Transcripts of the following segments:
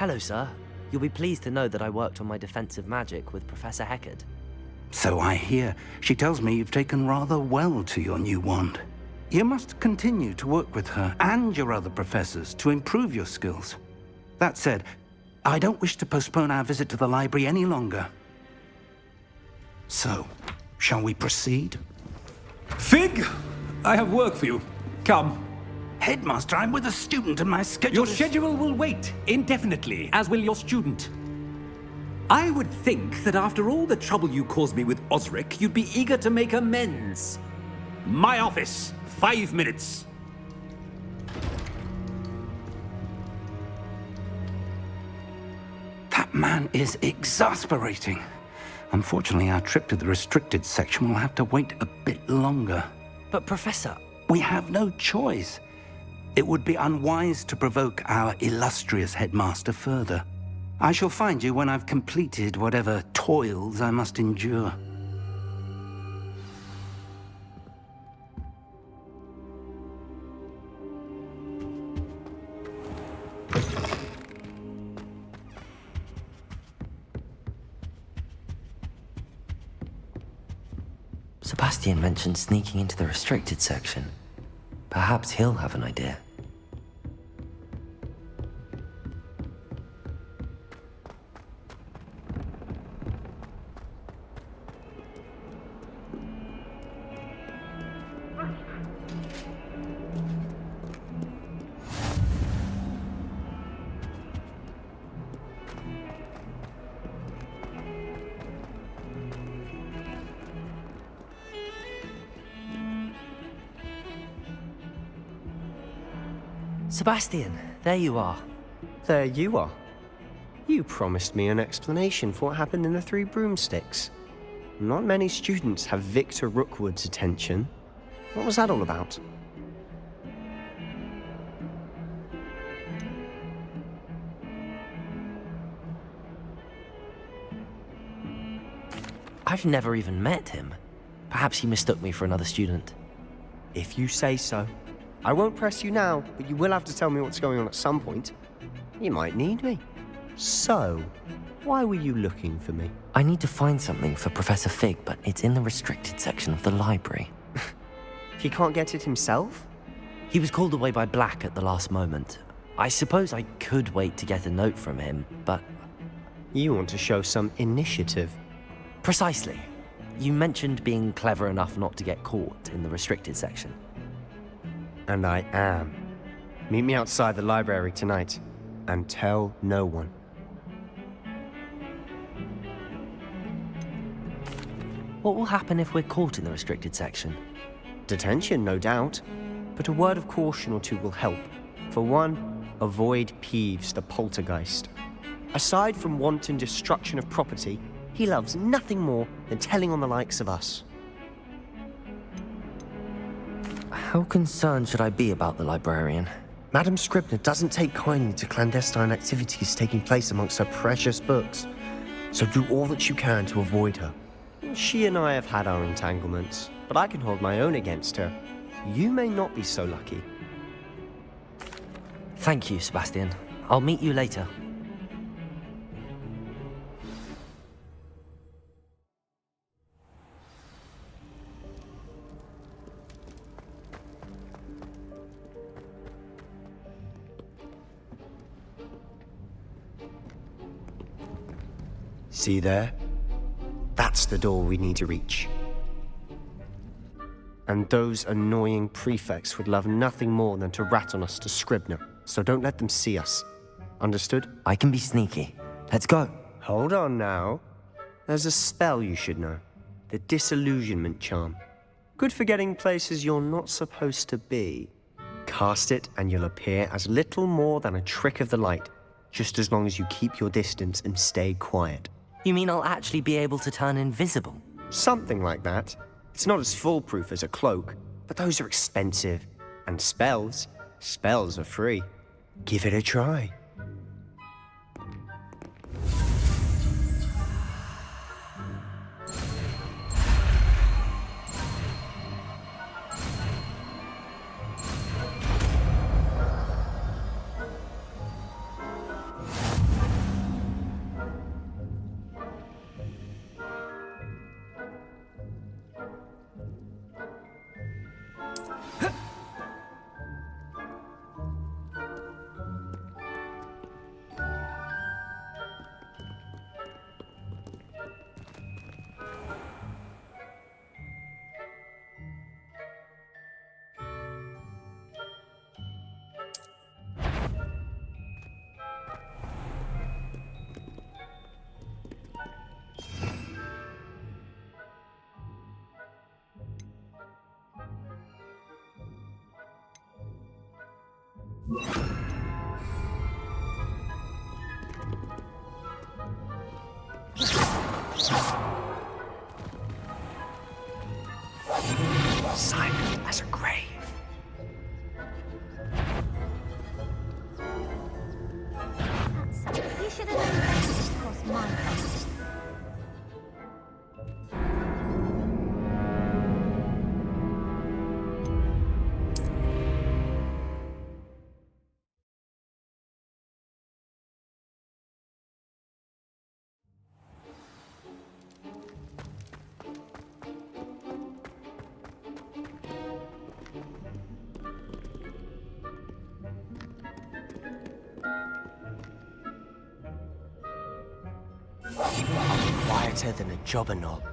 Hello, sir. You'll be pleased to know that I worked on my defensive magic with Professor Heckard. So I hear. She tells me you've taken rather well to your new wand. You must continue to work with her and your other professors to improve your skills. That said, I don't wish to postpone our visit to the library any longer. So, shall we proceed? Fig! I have work for you. Come. Headmaster, I'm with a student and my schedule Your schedule will wait indefinitely, as will your student. I would think that after all the trouble you caused me with Osric, you'd be eager to make amends. My office, 5 minutes. That man is exasperating. Unfortunately, our trip to the restricted section will have to wait a bit longer. But, Professor... We have no choice. It would be unwise to provoke our illustrious headmaster further. I shall find you when I've completed whatever toils I must endure. Sebastian mentioned sneaking into the restricted section. Perhaps he'll have an idea. Sebastian, there you are. There you are. You promised me an explanation for what happened in the Three Broomsticks. Not many students have Victor Rookwood's attention. What was that all about? I've never even met him. Perhaps he mistook me for another student. If you say so. I won't press you now, but you will have to tell me what's going on at some point. You might need me. So, why were you looking for me? I need to find something for Professor Fig, but it's in the restricted section of the library. He can't get it himself? He was called away by Black at the last moment. I suppose I could wait to get a note from him, but... You want to show some initiative. Precisely. You mentioned being clever enough not to get caught in the restricted section. And I am. Meet me outside the library tonight, and tell no one. What will happen if we're caught in the restricted section? Detention, no doubt. But a word of caution or two will help. For one, avoid Peeves, the poltergeist. Aside from wanton destruction of property, he loves nothing more than telling on the likes of us. How concerned should I be about the librarian? Madame Scribner doesn't take kindly to clandestine activities taking place amongst her precious books. So do all that you can to avoid her. She and I have had our entanglements, but I can hold my own against her. You may not be so lucky. Thank you, Sebastian. I'll meet you later. See there? That's the door we need to reach. And those annoying prefects would love nothing more than to rat on us to Scribner, so don't let them see us. Understood? I can be sneaky. Let's go. Hold on now. There's a spell you should know. The Disillusionment Charm. Good for getting places you're not supposed to be. Cast it and you'll appear as little more than a trick of the light, just as long as you keep your distance and stay quiet. You mean I'll actually be able to turn invisible? Something like that. It's not as foolproof as a cloak, but those are expensive. And spells are free. Give it a try. my cost. Quieter than a jobber knob.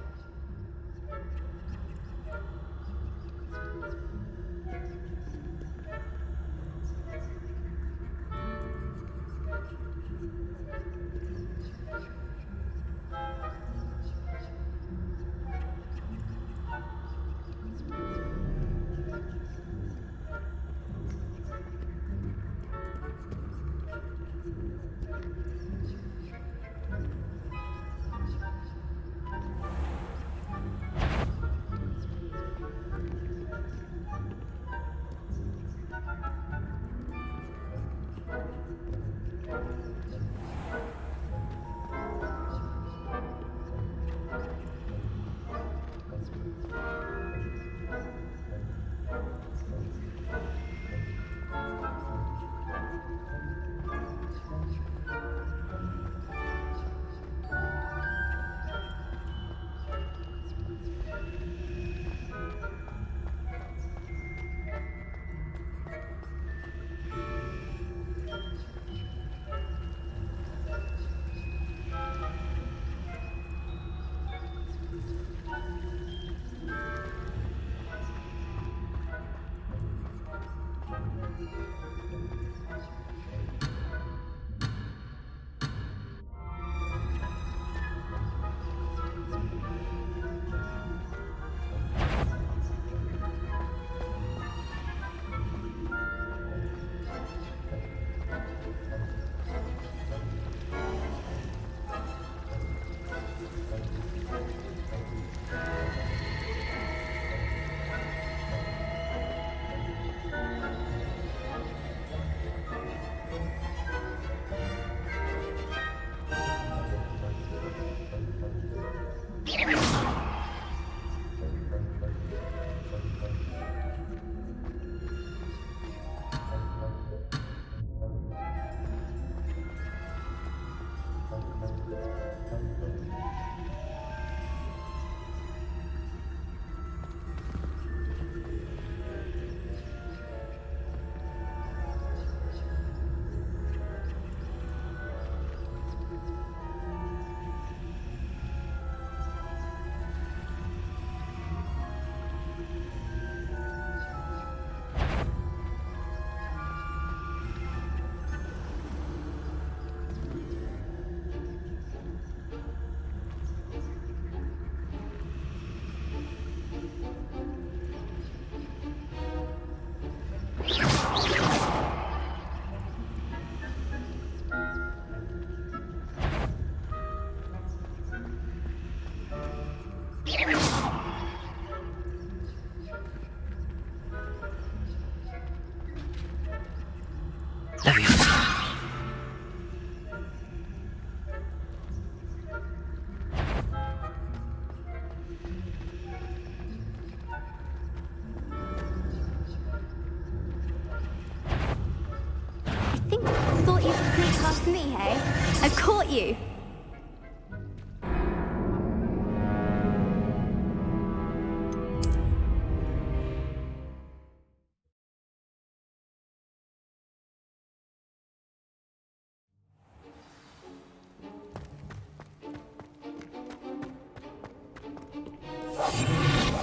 Thought you could sneak past me, hey? I've caught you!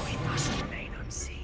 We must remain unseen.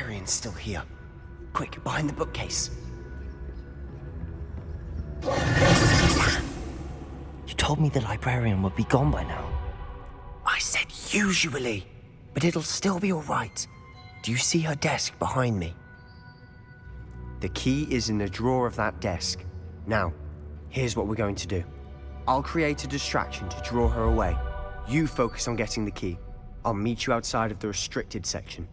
librarian's still here. Quick, behind the bookcase. You told me the librarian would be gone by now. I said usually, but it'll still be all right. Do you see her desk behind me? The key is in the drawer of that desk. Now, here's what we're going to do. I'll create a distraction to draw her away. You focus on getting the key. I'll meet you outside of the restricted section.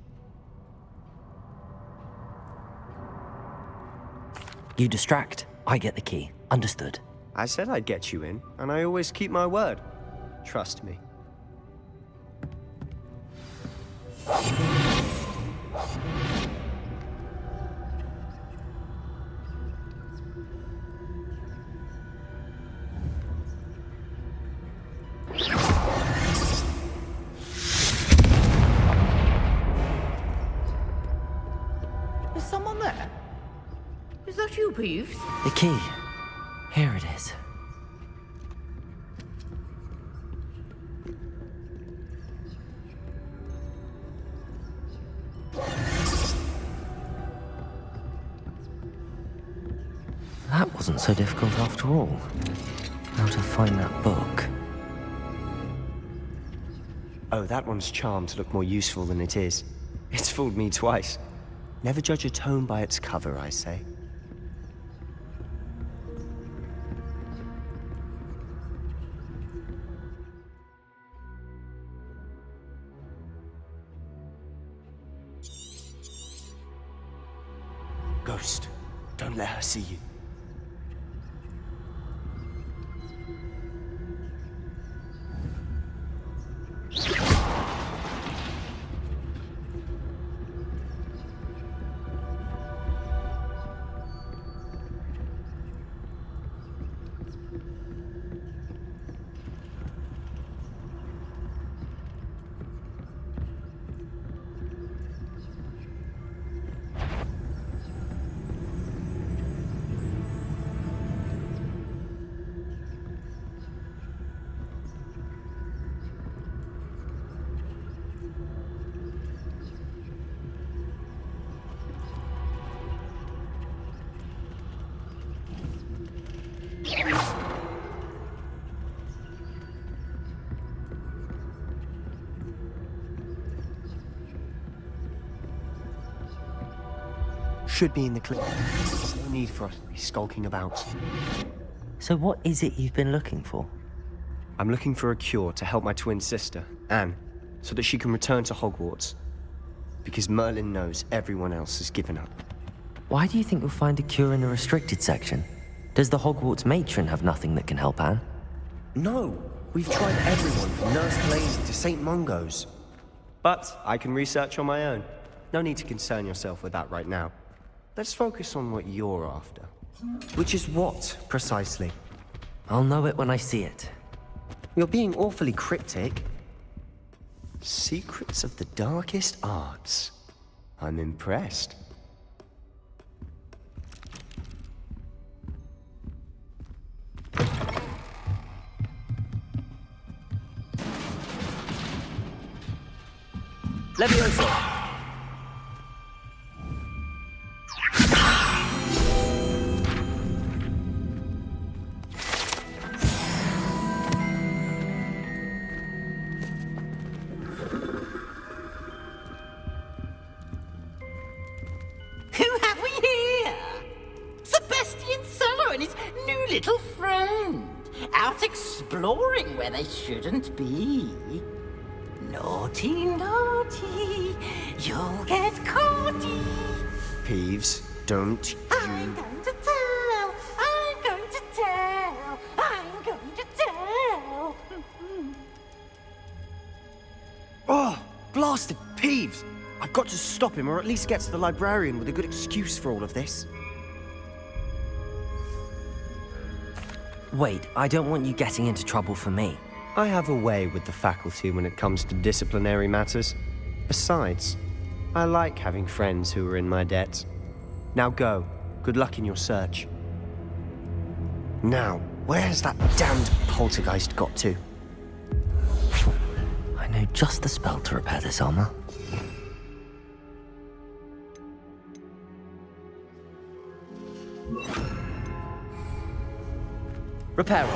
You distract, I get the key. Understood. I said I'd get you in, and I always keep my word. Trust me. Is someone there? Is that you, Peeves? The key. Here it is. That wasn't so difficult after all. How to find that book. Oh, that one's charmed to look more useful than it is. It's fooled me twice. Never judge a tome by its cover, I say. Ghost, don't let her see you. Should be in the clip. There's no need for us to be skulking about. So what is it you've been looking for? I'm looking for a cure to help my twin sister, Anne, so that she can return to Hogwarts. Because Merlin knows everyone else has given up. Why do you think you'll find a cure in the restricted section? Does the Hogwarts matron have nothing that can help Anne? No! We've tried everyone from Nurse Blazy to St. Mungo's. But I can research on my own. No need to concern yourself with that right now. Let's focus on what you're after. Which is what, precisely? I'll know it when I see it. You're being awfully cryptic. Secrets of the darkest arts. I'm impressed. Levioso! Who have we here? Sebastian Solo and his new little friend. Out exploring where they shouldn't be. Naughty, naughty, you'll get caughty. Peeves, don't I'm going to tell, I'm going to tell, I'm going to tell. Oh, blasted Peeves! I've got to stop him, or at least get to the librarian with a good excuse for all of this. Wait, I don't want you getting into trouble for me. I have a way with the faculty when it comes to disciplinary matters. Besides, I like having friends who are in my debt. Now go. Good luck in your search. Now, where's that damned poltergeist got to? I know just the spell to repair this armor. Repairing.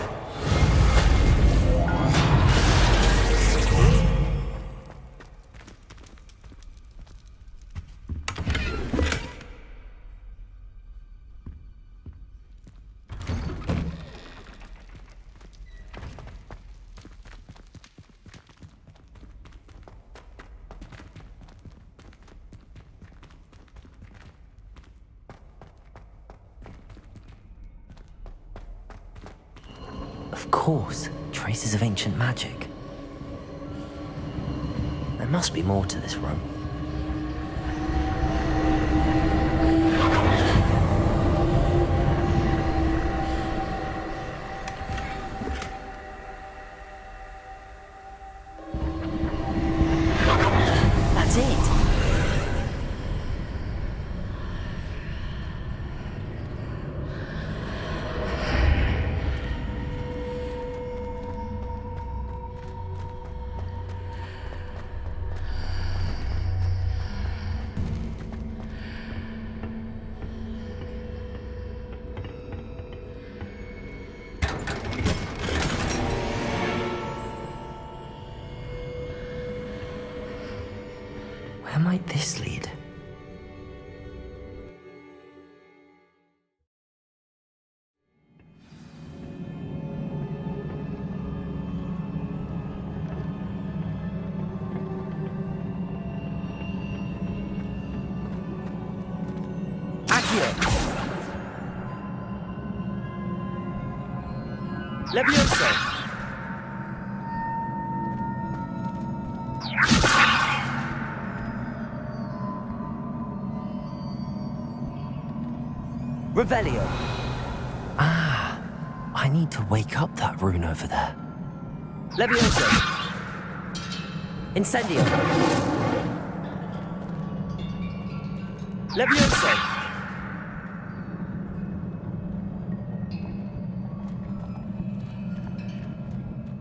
Of course, traces of ancient magic. There must be more to this room. That's it! Where might this lead? Accio! Levioso! Revelio. Ah, I need to wake up that rune over there. Levioso. Incendio. Levioso.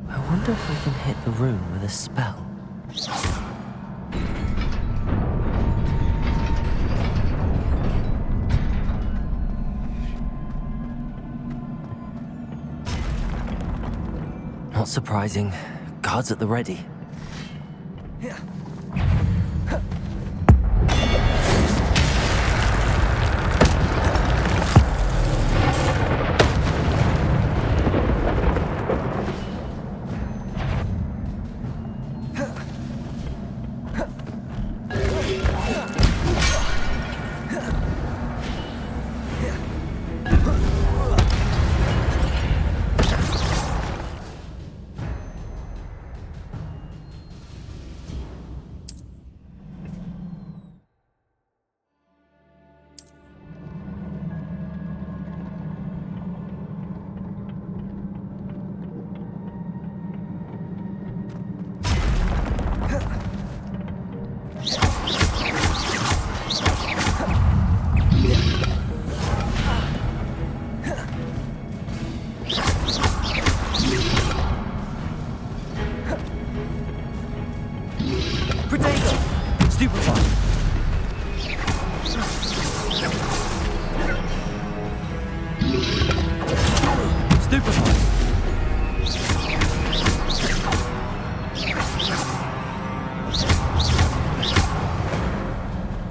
I wonder if I can hit the rune with a spell. Not surprising. Guards at the ready.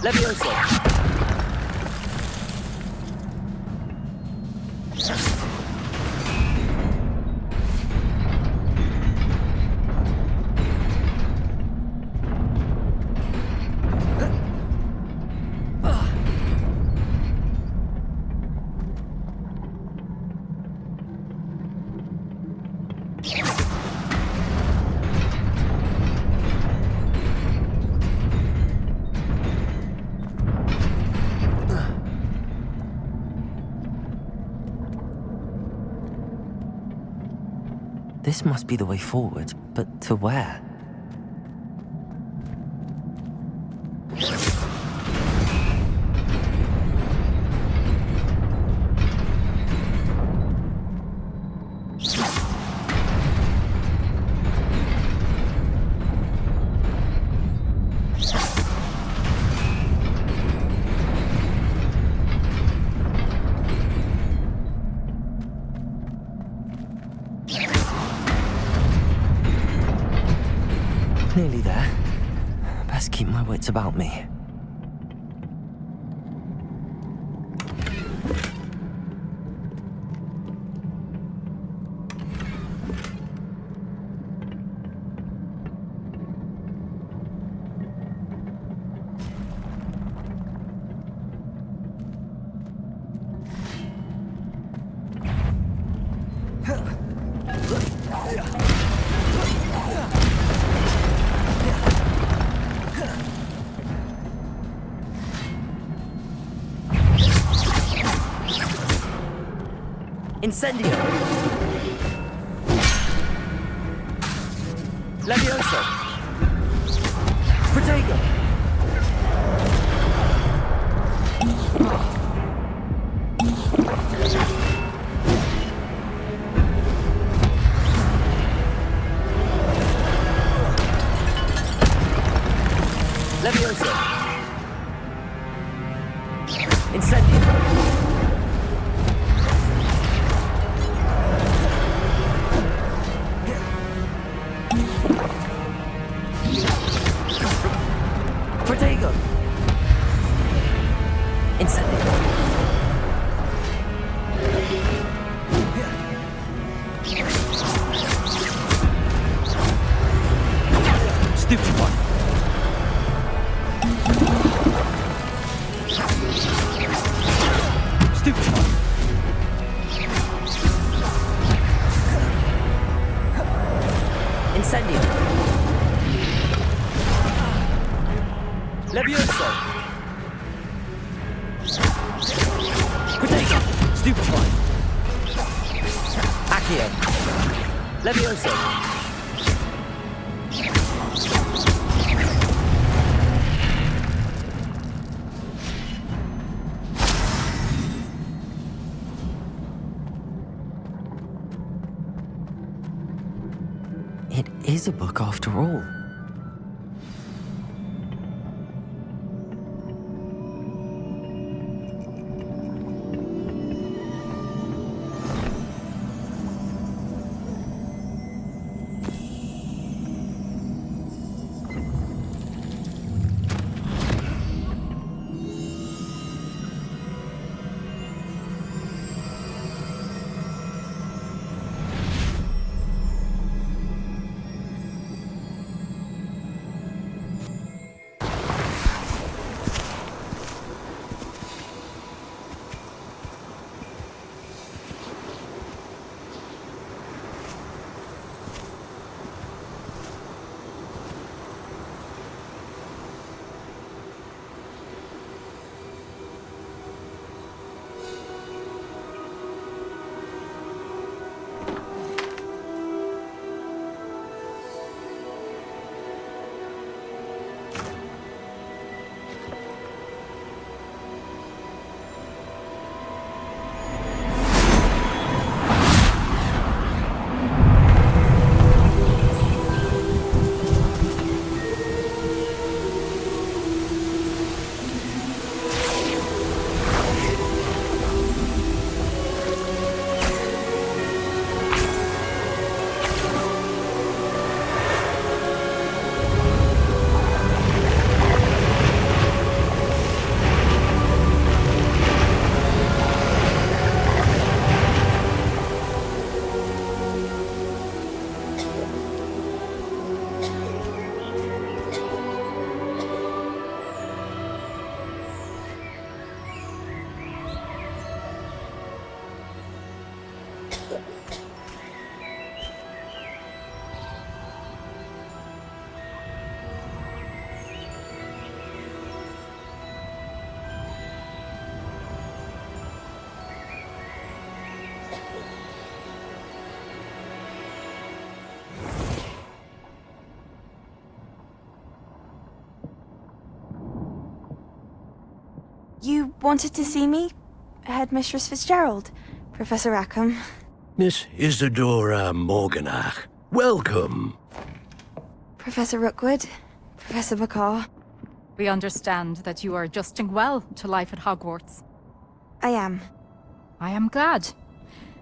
Levioso. This must be the way forward, but to where? wits about me. Incendio! Levioso! Protego! Levioso! Incendio! Protego! Incendio! Stupid one! Stupid one! Incendio! Levioso! Protego! Stupid one! Accio! Levioso! It is a book after all. You wanted to see me? Headmistress Fitzgerald, Professor Rackham. Miss Isadora Morganach, welcome. Professor Rookwood, Professor Bakar. We understand that you are adjusting well to life at Hogwarts. I am. I am glad.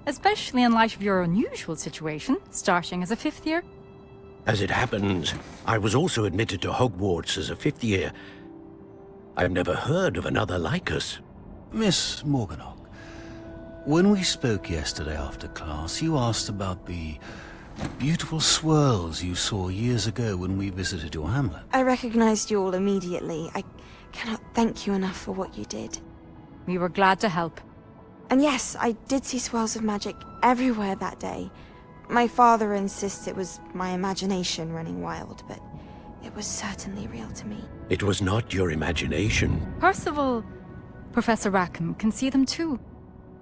Especially in light of your unusual situation, starting as a 5th year. As it happens, I was also admitted to Hogwarts as a fifth year. I've never heard of another like us. Miss Morganach, when we spoke yesterday after class, you asked about the beautiful swirls you saw years ago when we visited your hamlet. I recognized you all immediately. I cannot thank you enough for what you did. We were glad to help. And yes, I did see swirls of magic everywhere that day. My father insists it was my imagination running wild, but it was certainly real to me. It was not your imagination. Percival, Professor Rackham can see them too.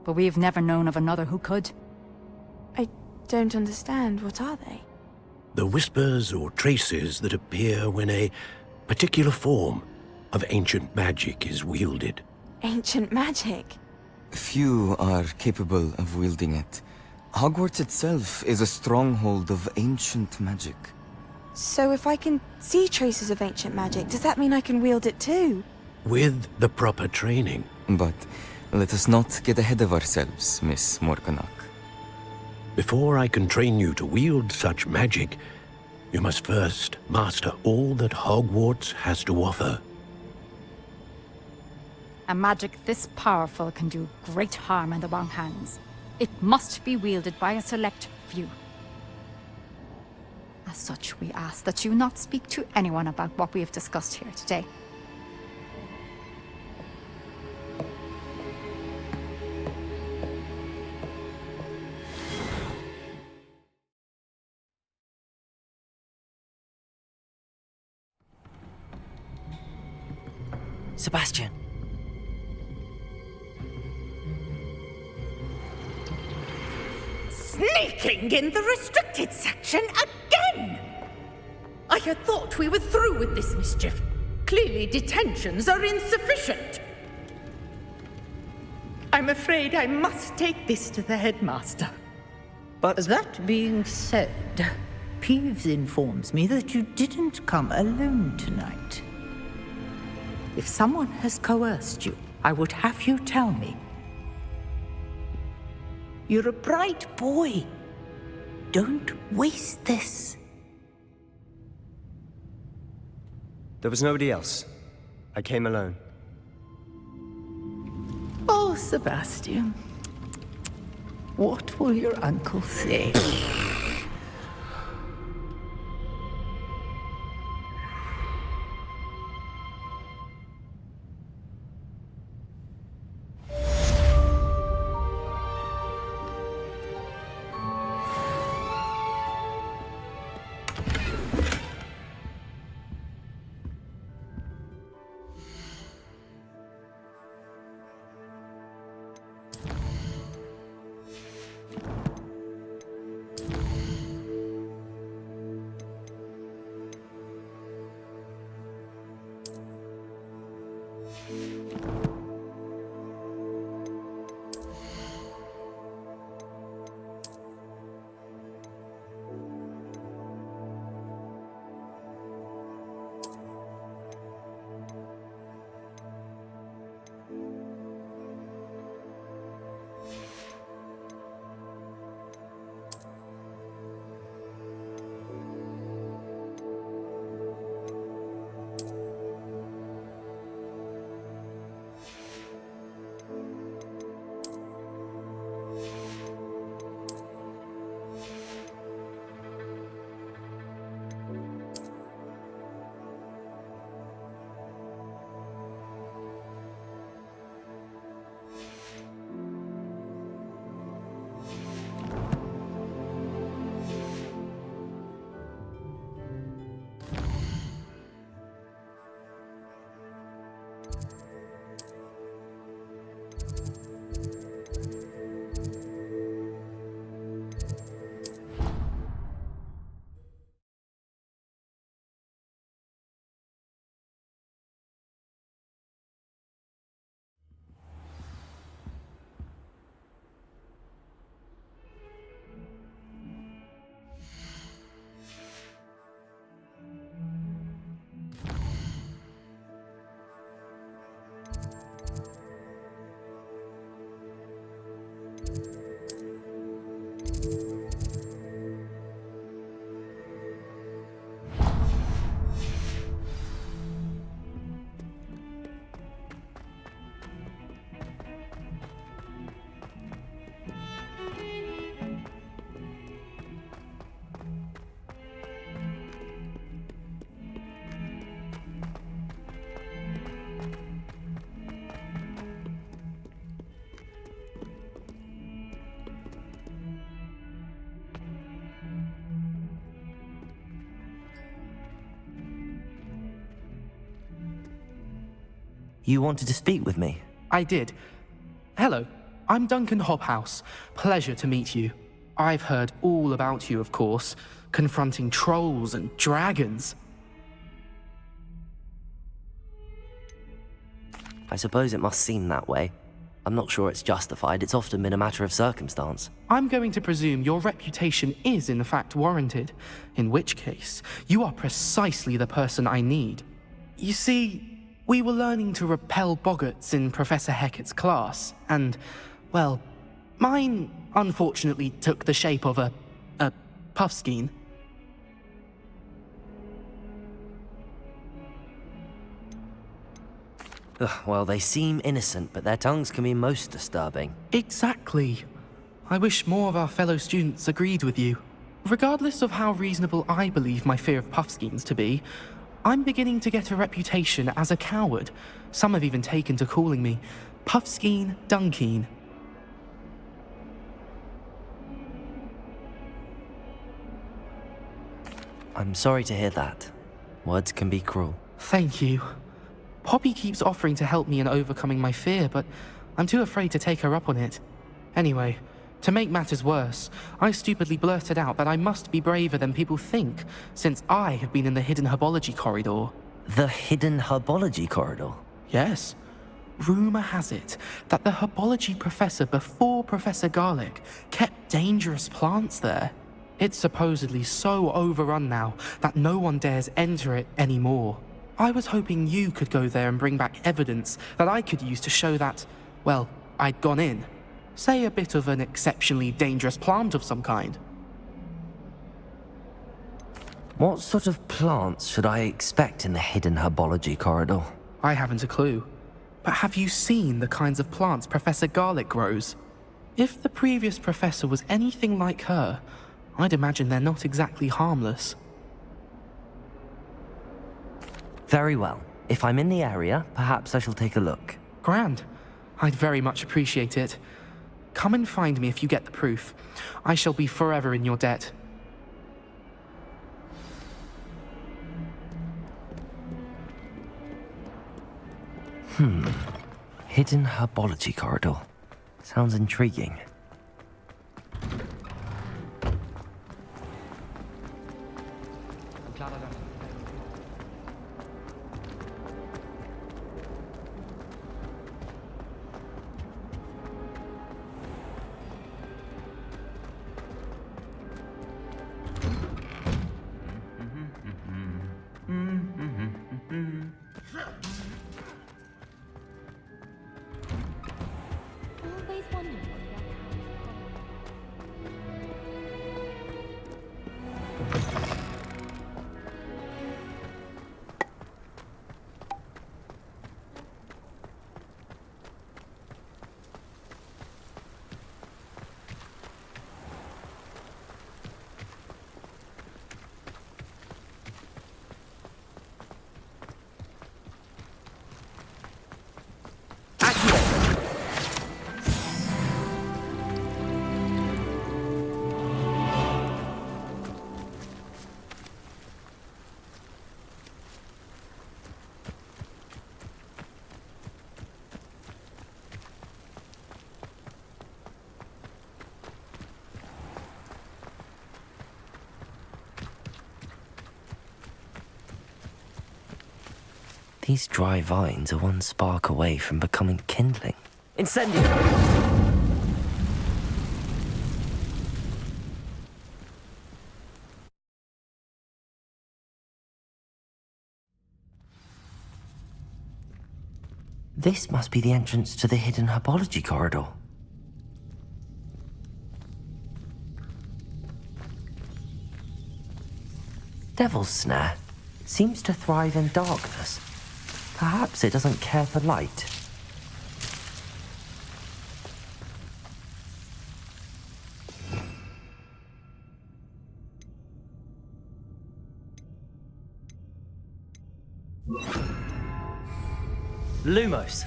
But we've never known of another who could. I don't understand. What are they? The whispers or traces that appear when a particular form of ancient magic is wielded. Ancient magic? Few are capable of wielding it. Hogwarts itself is a stronghold of ancient magic. So if I can see traces of ancient magic, does that mean I can wield it too? With the proper training. But let us not get ahead of ourselves, Miss Morganach. Before I can train you to wield such magic, you must first master all that Hogwarts has to offer. A magic this powerful can do great harm in the wrong hands. It must be wielded by a select few. As such, we ask that you not speak to anyone about what we have discussed here today. Sebastian. Sneaking in the restricted section again! I had thought we were through with this mischief. Clearly detentions are insufficient. I'm afraid I must take this to the headmaster. But that being said, Peeves informs me that you didn't come alone tonight. If someone has coerced you, I would have you tell me. You're a bright boy. Don't waste this. There was nobody else. I came alone. Oh, Sebastian. What will your uncle say? You wanted to speak with me? I did. Hello, I'm Duncan Hobhouse. Pleasure to meet you. I've heard all about you, of course, confronting trolls and dragons. I suppose it must seem that way. I'm not sure it's justified. It's often been a matter of circumstance. I'm going to presume your reputation is in fact warranted, in which case, you are precisely the person I need. You see, we were learning to repel boggarts in Professor Hecat's class, and, well, mine unfortunately took the shape of a puffskein. Well, they seem innocent, but their tongues can be most disturbing. Exactly. I wish more of our fellow students agreed with you. Regardless of how reasonable I believe my fear of puffskeins to be, I'm beginning to get a reputation as a coward. Some have even taken to calling me Puffskeen Dunkeen. I'm sorry to hear that. Words can be cruel. Thank you. Poppy keeps offering to help me in overcoming my fear, but I'm too afraid to take her up on it. Anyway, to make matters worse, I stupidly blurted out that I must be braver than people think, since I have been in the hidden herbology corridor. The hidden herbology corridor? Yes. Rumor has it that the herbology professor before Professor Garlic kept dangerous plants there. It's supposedly so overrun now that no one dares enter it anymore. I was hoping you could go there and bring back evidence that I could use to show that, well, I'd gone in. Say a bit of an exceptionally dangerous plant of some kind. What sort of plants should I expect in the hidden herbology corridor? I haven't a clue. But have you seen the kinds of plants Professor Garlic grows? If the previous professor was anything like her, I'd imagine they're not exactly harmless. Very well. If I'm in the area, perhaps I shall take a look. Grand. I'd very much appreciate it. Come and find me if you get the proof. I shall be forever in your debt. Hidden herbology corridor. Sounds intriguing. Always wondered what These dry vines are one spark away from becoming kindling. Incendio! This must be the entrance to the hidden herbology corridor. Devil's Snare seems to thrive in darkness. Perhaps it doesn't care for light. Lumos.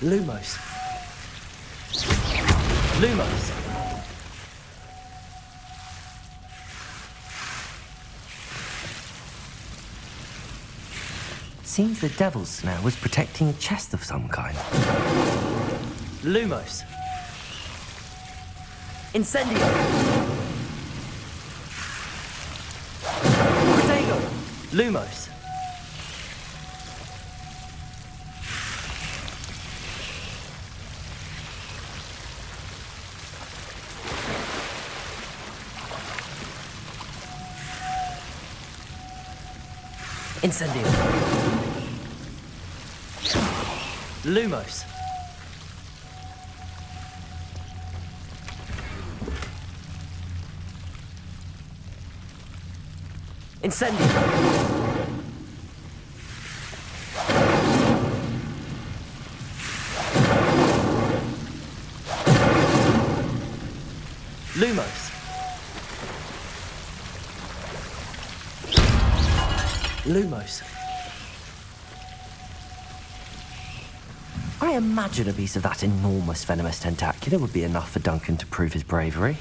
Lumos. Lumos. Seems the devil's snare was protecting a chest of some kind. Lumos. Incendio. Protego. Lumos. Incendio. Lumos. Incendio. Lumos. Lumos. I imagine a piece of that enormous venomous tentacula would be enough for Duncan to prove his bravery.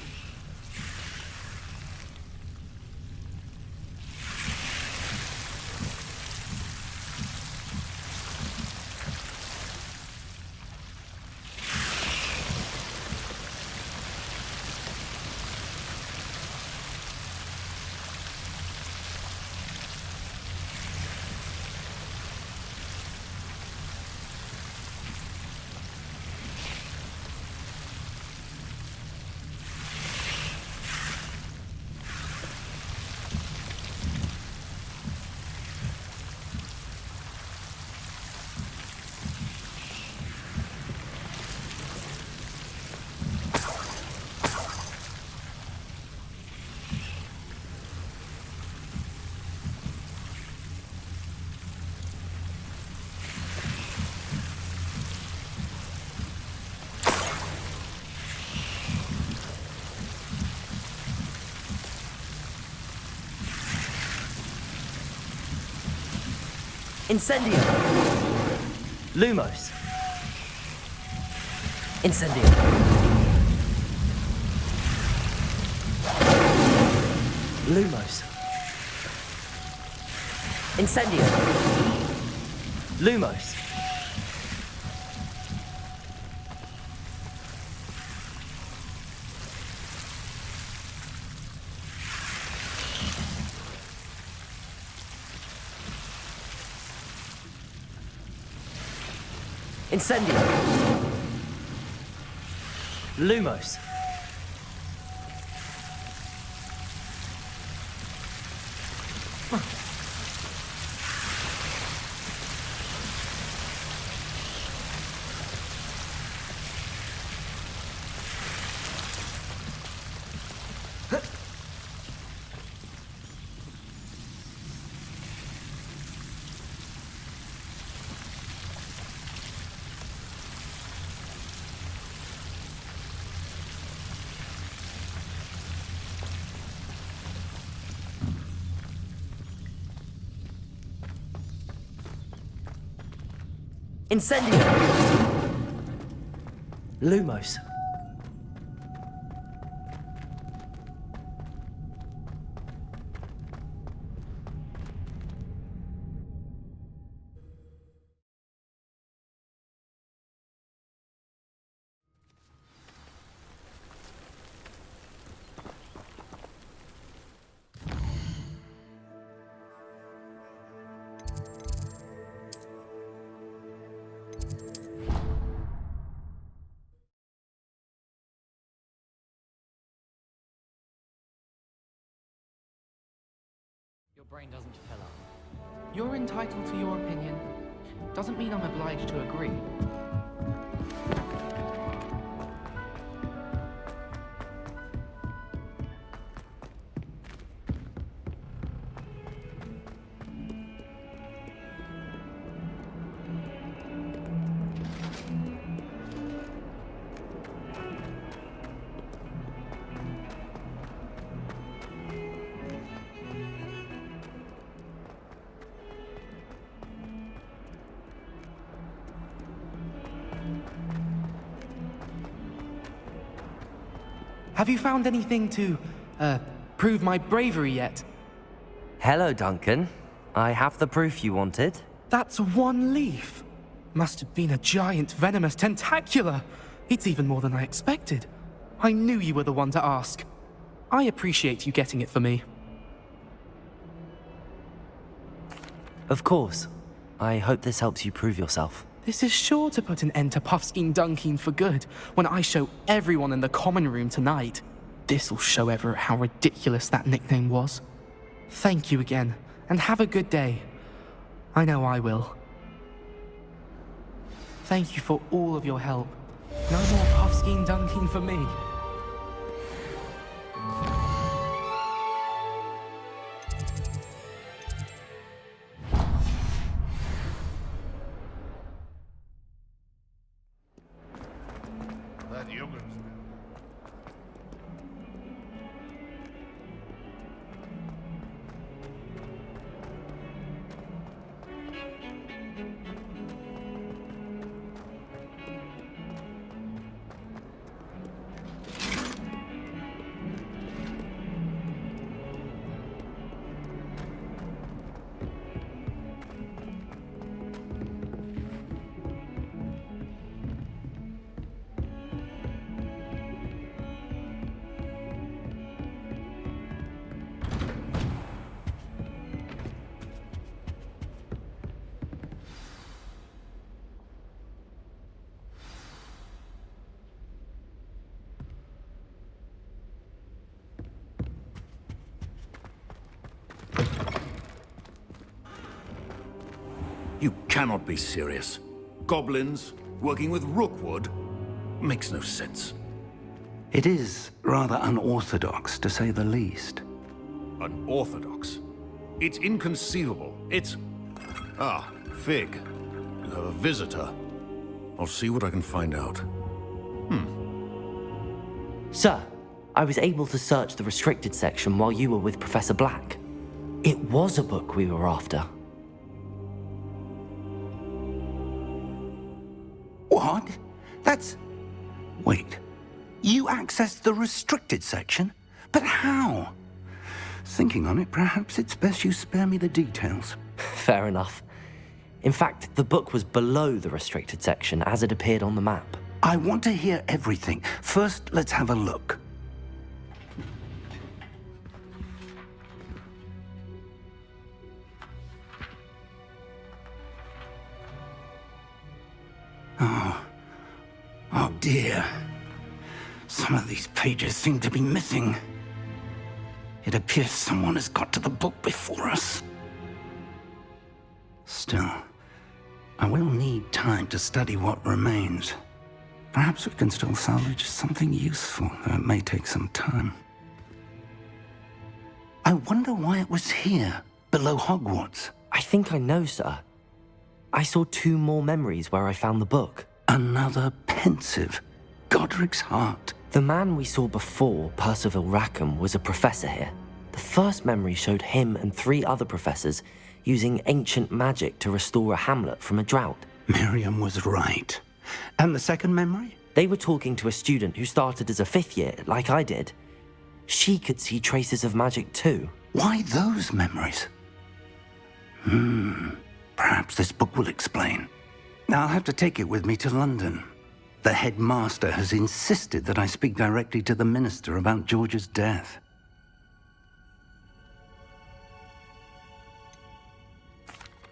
Incendio. Lumos. Incendio. Lumos. Incendio. Lumos. Incendio. Lumos. Incendio. Lumos. brain doesn't fill up. You're entitled to your opinion. Doesn't mean I'm obliged to agree. Have you found anything to, prove my bravery yet? Hello, Duncan. I have the proof you wanted. That's one leaf. Must have been a giant venomous tentacula. It's even more than I expected. I knew you were the one to ask. I appreciate you getting it for me. Of course. I hope this helps you prove yourself. This is sure to put an end to Puffskein Dunkeen for good when I show everyone in the common room tonight. This'll show Everett how ridiculous that nickname was. Thank you again, and have a good day. I know I will. Thank you for all of your help. No more Puffskein Dunkeen for me. You cannot be serious. Goblins working with Rookwood? Makes no sense. It is rather unorthodox, to say the least. Unorthodox? It's inconceivable. It's... Ah, Fig. You have a visitor. I'll see what I can find out. Sir, I was able to search the restricted section while you were with Professor Black. It was a book we were after. What? That's... Wait. You accessed the restricted section? But how? Thinking on it, perhaps it's best you spare me the details. Fair enough. In fact, the book was below the restricted section as it appeared on the map. I want to hear everything. First, let's have a look. Oh dear. Some of these pages seem to be missing. It appears someone has got to the book before us. Still, I will need time to study what remains. Perhaps we can still salvage something useful, though it may take some time. I wonder why it was here, below Hogwarts. I think I know, sir. I saw 2 more memories where I found the book. Another pensive. Godric's heart. The man we saw before, Percival Rackham, was a professor here. The first memory showed him and 3 other professors using ancient magic to restore a hamlet from a drought. Miriam was right. And the second memory? They were talking to a student who started as a 5th year, like I did. She could see traces of magic too. Why those memories? Perhaps this book will explain. I'll have to take it with me to London. The headmaster has insisted that I speak directly to the minister about George's death.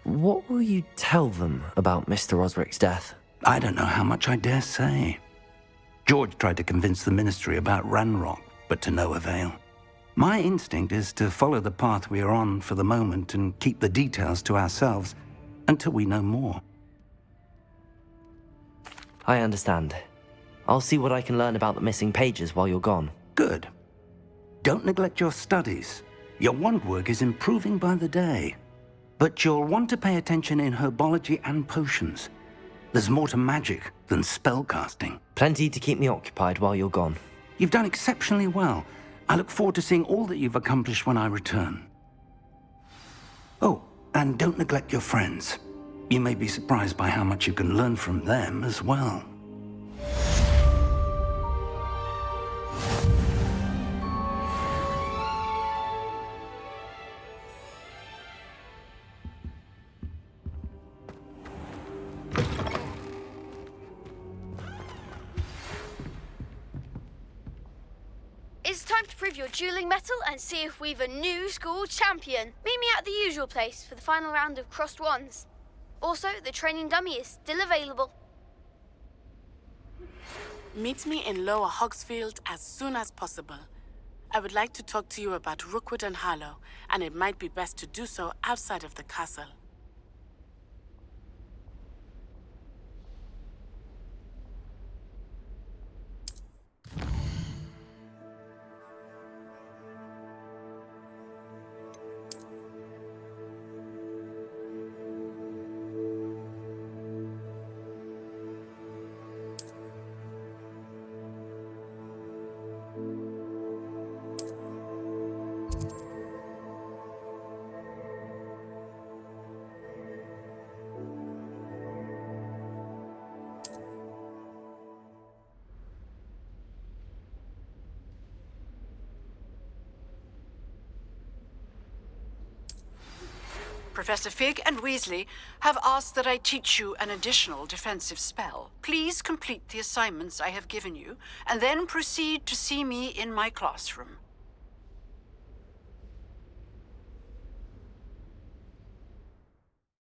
What will you tell them about Mr. Osric's death? I don't know how much I dare say. George tried to convince the ministry about Ranrock, but to no avail. My instinct is to follow the path we are on for the moment and keep the details to ourselves until we know more. I understand. I'll see what I can learn about the missing pages while you're gone. Good. Don't neglect your studies. Your wand work is improving by the day. But you'll want to pay attention in herbology and potions. There's more to magic than spellcasting. Plenty to keep me occupied while you're gone. You've done exceptionally well. I look forward to seeing all that you've accomplished when I return. Oh, and don't neglect your friends. You may be surprised by how much you can learn from them as well. It's time to prove your dueling mettle and see if we've a new school champion. Meet me at the usual place for the final round of crossed wands. Also, the training dummy is still available. Meet me in Lower Hogsfield as soon as possible. I would like to talk to you about Rookwood and Harlow, and it might be best to do so outside of the castle. Professor Fig and Weasley have asked that I teach you an additional defensive spell. Please complete the assignments I have given you, and then proceed to see me in my classroom.